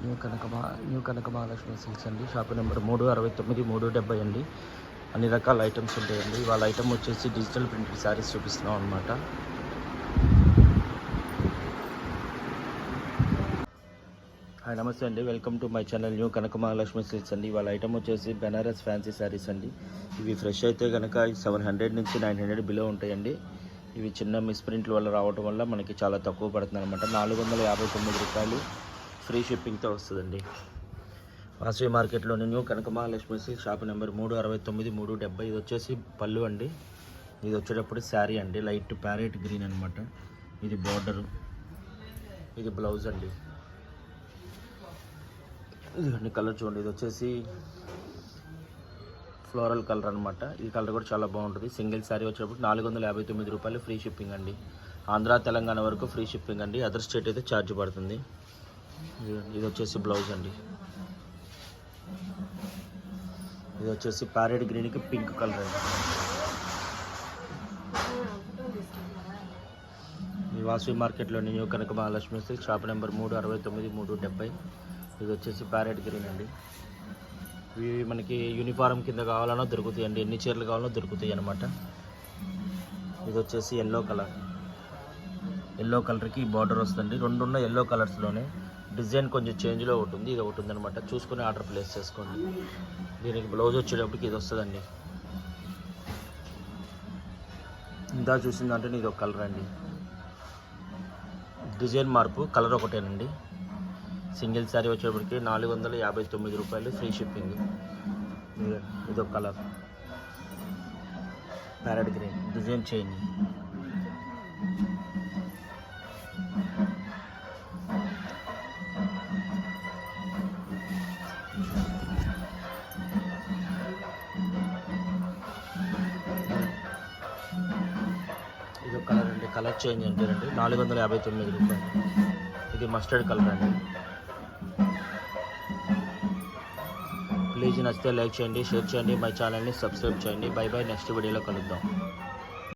New కనక Mahalakshmi silks అండి. Shop number 369 370 అండి. అన్ని రకాల ఐటమ్స్ ఉంటాయండి. వాళ్ళ ఐటమ్ వచ్చేసి డిజిటల్ ప్రింటెడ్ శారీస్ చూపిస్తున్నాం అనమాట. హాయ్, నమస్తే అండి. Welcome to my channel new Kanaka Mahalakshmi silks అండి. వాళ్ళ ఐటమ్ వచ్చేసి బెనారస్ ఫ్యాన్సీ శారీస్ అండి. ఇవి ఫ్రెష్ అయితే కనుక 700 నుంచి 900 బిలో ఉంటాయండి. ఇవి చిన్న మిస్ప్రింట్ల వల్ల రావడం వల్ల మనకి చాలా తక్కువ పడుతుంది అనమాట. 459 రూపాయలు ఫ్రీ షిప్పింగ్తో వస్తుందండి. వాసవి మార్కెట్లోని న్యూ కనక మహాలక్ష్మి సిల్క్స్ షాప్ నెంబర్ 369 370. ఇది వచ్చేసి పళ్ళు అండి. ఇది వచ్చేటప్పుడు శారీ అండి, లైట్ ప్యారెట్ గ్రీన్ అనమాట. ఇది బార్డరు, ఇది బ్లౌజ్ అండి. ఇది కలర్ చూడండి, ఇది వచ్చేసి ఫ్లోరల్ కలర్ అనమాట. ఈ కలర్ కూడా చాలా బాగుంటుంది. సింగిల్ శారీ వచ్చేటప్పుడు 459 రూపాయలు ఫ్రీ షిప్పింగ్ అండి. ఆంధ్ర తెలంగాణ వరకు ఫ్రీ షిప్పింగ్ అండి. అదర్ స్టేట్ అయితే ఛార్జ్ పడుతుంది. ఇది వచ్చేసి బ్లౌజ్ అండి. ఇది వచ్చేసి ప్యారెట్ గ్రీన్కి పింక్ కలర్ అండి. ఈ వాసవి మార్కెట్లోని న్యూ కనక మహాలక్ష్మి సిల్క్స్ షాప్ నెంబర్ 369 370. ఇది వచ్చేసి ప్యారెట్ గ్రీన్ అండి. ఇవి మనకి యూనిఫారం కింద కావాలన్నా దొరుకుతాయండి, ఎన్ని చీరలు కావాలన్నా దొరుకుతాయి అనమాట. ఇది వచ్చేసి ఎల్లో కలర్. ఎల్లో కలర్కి బార్డర్ వస్తుంది. రెండున్న ఎల్లో కలర్స్లోనే డిజైన్ కొంచెం చేంజ్లో ఉంటుంది. ఇది ఒకటి ఉందనమాట. చూసుకుని ఆర్డర్ ప్లేస్ చేసుకోండి. దీనికి బ్లౌజ్ వచ్చేటప్పటికి ఇది వస్తుందండి. ఇందా చూసిందంటే ఇది ఒక కలర్ అండి. డిజైన్ మార్పు, కలర్ ఒకటేనండి. సింగిల్ శారీ వచ్చేటప్పటికి 459 రూపాయలు ఫ్రీ షిప్పింగ్. ఇది ఒక colour parrot green, design change. ఇది ఒక కలర్ అండి, కలర్ చేంజ్ అంటారండి. 459 రూపాయలు. ఇది మస్టర్డ్ కలర్ అండి. ప్లీజ్ నచ్చితే లైక్ చేయండి, షేర్ చేయండి, మై ఛానల్ని సబ్స్క్రైబ్ చేయండి. బై బై, నెక్స్ట్ వీడియోలో కలుద్దాం.